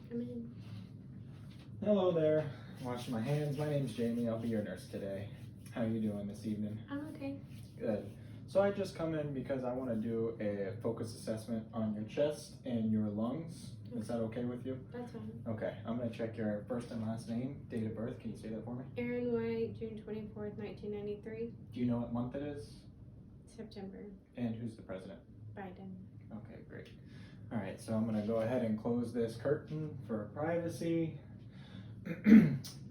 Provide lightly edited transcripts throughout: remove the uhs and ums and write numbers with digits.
Come in. Hello there. Washing my hands. My name's Jamie. I'll be your nurse today. How you doing this evening? I'm okay. Good. So I just come in because I want to do a focus assessment on your chest and your lungs. Is that okay with you? That's fine. Okay. I'm going to check your first and last name, date of birth. Can you say that for me? Erin White, June 24th, 1993. Do you know what month it is? September. And who's the president? Biden. Okay, great. All right, so I'm going to go ahead and close this curtain for privacy.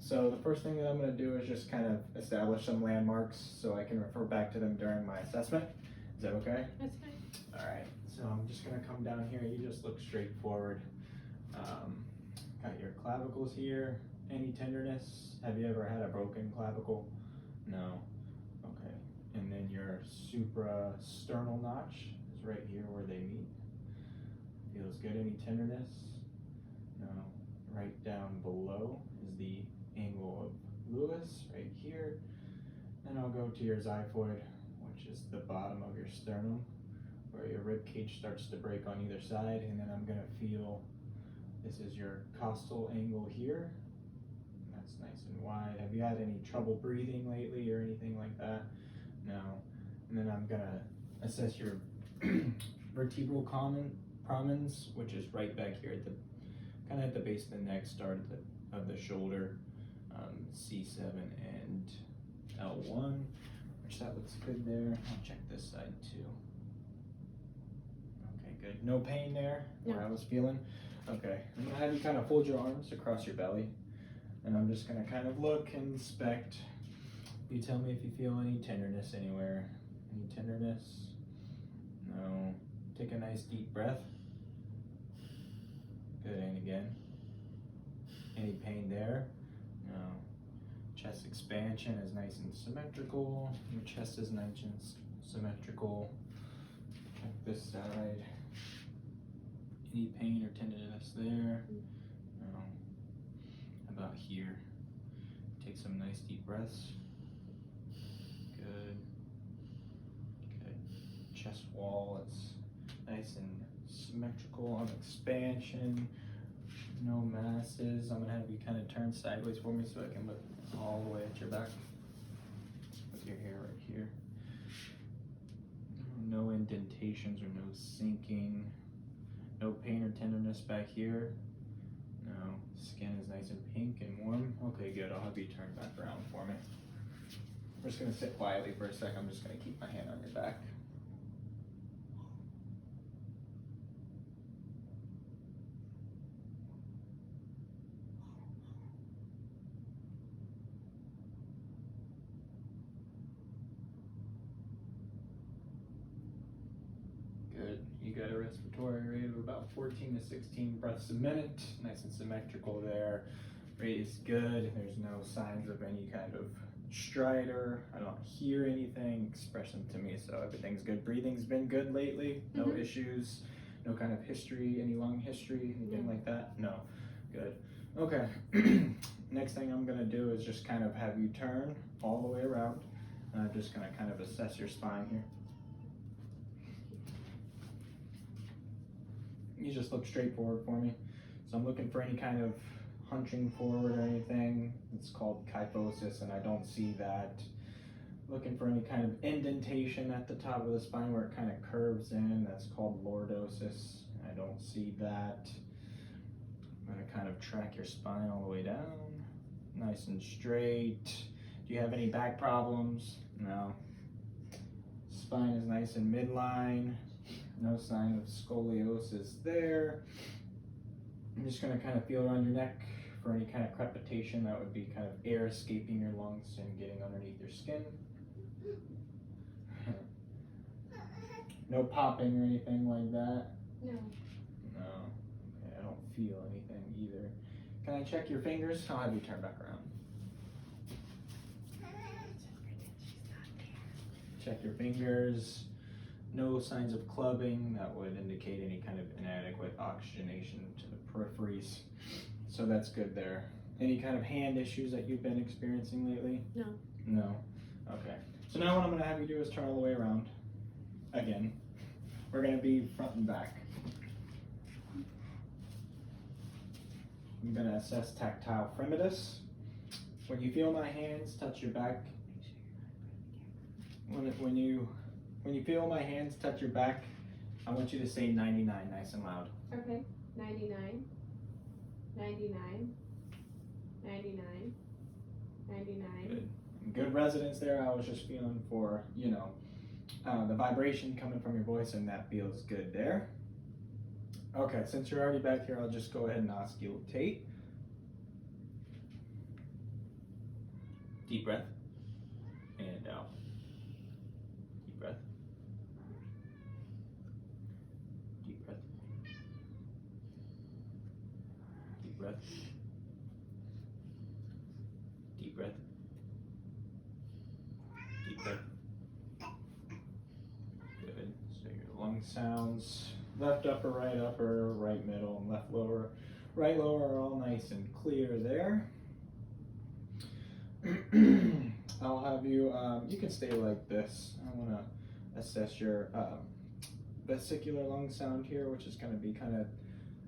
So the first thing that I'm going to do is just kind of establish some landmarks so I can refer back to them during my assessment. Is that okay? That's fine. All right, so I'm just going to come down here. You just look straight forward. Got your clavicles here. Any tenderness? Have you ever had a broken clavicle? No. Okay. And then your suprasternal notch is right here where they meet. Feels good. Any tenderness? No. Right down below is the angle of Lewis, right here. And I'll go to your xiphoid, which is the bottom of your sternum, where your rib cage starts to break on either side. And then I'm going to feel, this is your costal angle here. And that's nice and wide. Have you had any trouble breathing lately or anything like that? No. And then I'm going to assess your vertebral prominence, which is right back here at the kind of at the base of the neck, start of the shoulder, C7 and L1, which that looks good there. I'll check this side too. Okay, good. No pain there where I was feeling? Okay, I'm gonna have you kind of fold your arms across your belly, and I'm just gonna kind of look and inspect. You tell me if you feel any tenderness anywhere. Any tenderness? No. Take a nice deep breath. Good, and again. Any pain there? No. Chest expansion is nice and symmetrical. Your chest is nice and symmetrical. Check this side. Any pain or tenderness there? No. How about here? Take some nice deep breaths. Good. Good. Chest wall is nice and symmetrical on expansion. No masses. I'm gonna have you kind of turn sideways for me so I can look all the way at your back with your hair right here. No indentations or no sinking. No pain or tenderness back here. No. Skin is nice and pink and warm. Okay, good. I'll have you turn back around for me. I'm just gonna sit quietly for a sec. I'm just gonna keep my hand on your back. Good. You got a respiratory rate of about 14 to 16 breaths a minute. Nice and symmetrical there. Rate is good. There's no signs of any kind of stridor. I don't hear anything. Express them to me, so everything's good. Breathing's been good lately. No issues. No kind of history, any lung history, anything like that? No. Good. Okay. Next thing I'm gonna do is just kind of have you turn all the way around. I'm just gonna kind of assess your spine here. You just look straight forward for me. So I'm looking for any kind of hunching forward or anything. It's called kyphosis, and I don't see that. Looking for any kind of indentation at the top of the spine where it kind of curves in. That's called lordosis. I don't see that. I'm gonna kind of track your spine all the way down. Nice and straight. Do you have any back problems? No. Spine is nice and midline. No sign of scoliosis there. I'm just gonna kind of feel around your neck for any kind of crepitation. That would be kind of air escaping your lungs and getting underneath your skin. No popping or anything like that? No. No. Okay, I don't feel anything either. Can I check your fingers? I'll have you turn back around. Check your fingers. No signs of clubbing. That would indicate any kind of inadequate oxygenation to the peripheries. So that's good there. Any kind of hand issues that you've been experiencing lately? No. No. Okay. So now what I'm going to have you do is turn all the way around. Again. We're going to be front and back. I'm gonna assess tactile fremitus. When you feel my hands touch your back, when you feel my hands touch your back, I want you to say 99 nice and loud. Okay. 99. 99. 99. 99. Good. Good resonance there. I was just feeling for, the vibration coming from your voice, and that feels good there. Okay, since you're already back here, I'll just go ahead and auscultate. Deep breath. And out. Deep breath. Deep breath. Deep breath. Deep breath. Deep breath. Good. So your lung sounds, left upper, right middle, and left lower, right lower are all nice and clear there. I'll have you, you can stay like this. I want to assess your vesicular lung sound here, which is going to be kind of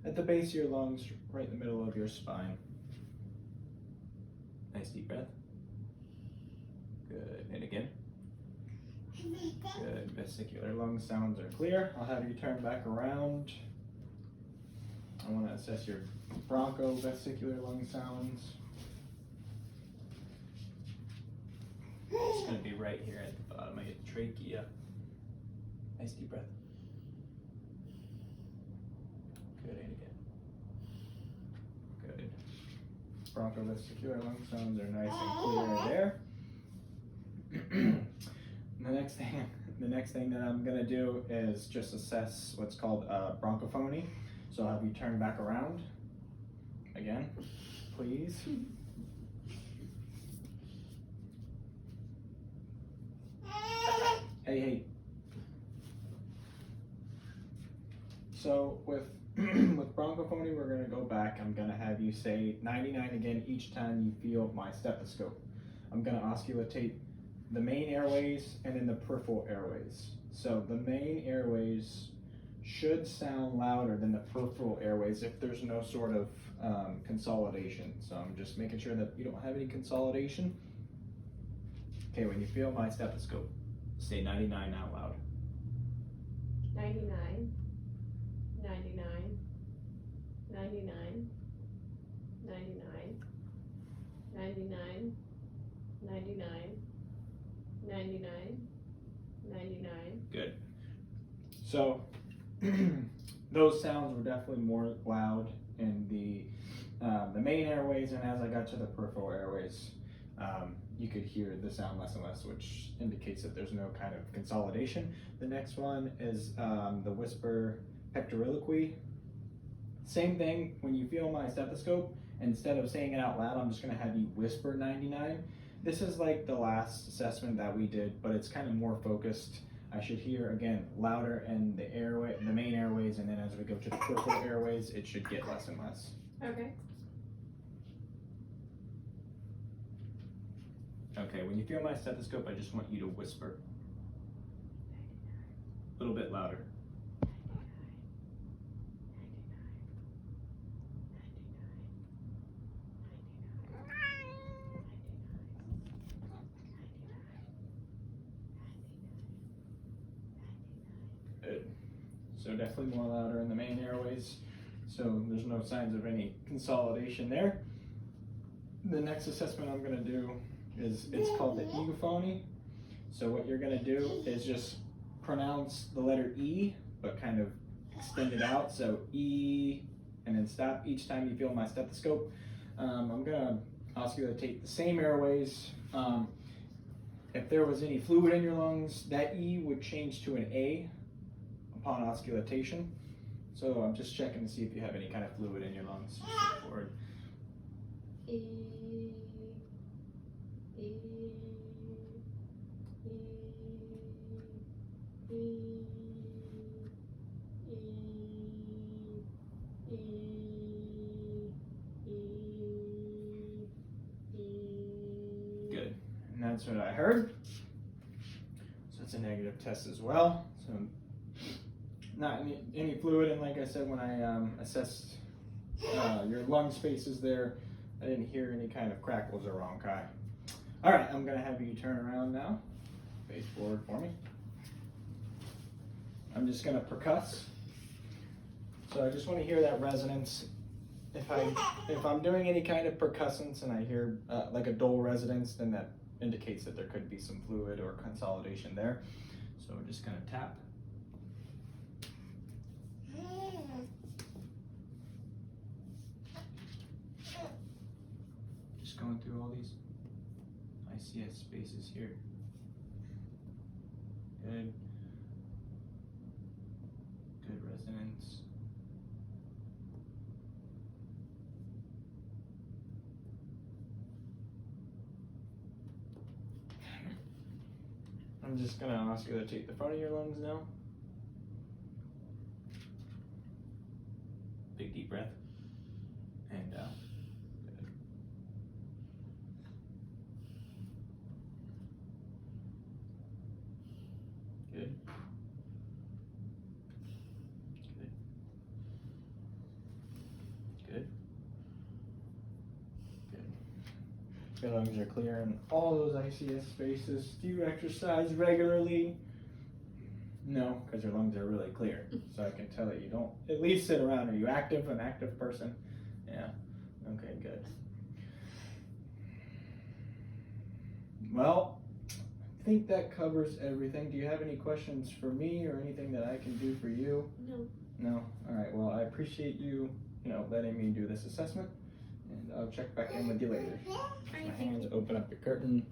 at the base of your lungs, right in the middle of your spine. Nice deep breath. Good. And again. Good. Vesicular lung sounds are clear. I'll have you turn back around. I want to assess your broncho-vesicular lung sounds. It's going to be right here at the bottom of your trachea. Nice deep breath. Good. And again. Good. Broncho-vesicular lung sounds are nice and clear there. The next thing that I'm gonna do is just assess what's called bronchophony. So I'll have you turn back around again, please. Hey. So with bronchophony, we're gonna go back. I'm gonna have you say 99 again each time you feel my stethoscope. I'm gonna auscultate the main airways and then the peripheral airways. So the main airways should sound louder than the peripheral airways if there's no sort of consolidation. So I'm just making sure that you don't have any consolidation. Okay, when you feel my stethoscope, say 99 out loud. 99. 99. 99. 99. 99. 99. 99. 99. Good. So those sounds were definitely more loud in the main airways, and as I got to the peripheral airways, you could hear the sound less and less, which indicates that there's no kind of consolidation. The next one is the whisper pectoriloquy. Same thing, when you feel my stethoscope, instead of saying it out loud, I'm just going to have you whisper 99. This is like the last assessment that we did, but it's kind of more focused. I should hear, again, louder in the main airways, and then as we go to the peripheral airways, it should get less and less. Okay. Okay, when you feel my stethoscope, I just want you to whisper. A little bit louder. Good. So definitely more louder in the main airways. So there's no signs of any consolidation there. The next assessment I'm going to do is, it's called the egophony. So what you're going to do is just pronounce the letter E, but kind of extend it out. So E, and then stop each time you feel my stethoscope. I'm going to auscultate the same airways. If there was any fluid in your lungs, that E would change to an A upon auscultation. So I'm just checking to see if you have any kind of fluid in your lungs. Step forward. E. E. E. E. E. E. Good. And that's what I heard. So it's a negative test as well. So not any fluid, and like I said, when I assessed your lung spaces there. I didn't hear any kind of crackles or ronchi. All right, I'm gonna have you turn around now. Face forward for me. I'm just gonna percuss. So I just want to hear that resonance. If I'm doing any kind of percussance and I hear like a dull resonance, then that indicates that there could be some fluid or consolidation there. So we're just gonna tap. Just going through all these ICS spaces here. Good. Good resonance. I'm just gonna auscultate the front of your lungs now. Big deep breath. And out. Good. Good. Good. Good. Your lungs are clear in all those ICS spaces. Do you exercise regularly? No, because your lungs are really clear. So I can tell that you don't at least sit around. Are you active, an active person? Yeah. Okay, good. Well, I think that covers everything. Do you have any questions for me or anything that I can do for you? No. No? All right, well, I appreciate you, letting me do this assessment, and I'll check back in with you later. All right, My thank hands, you. open up your curtain.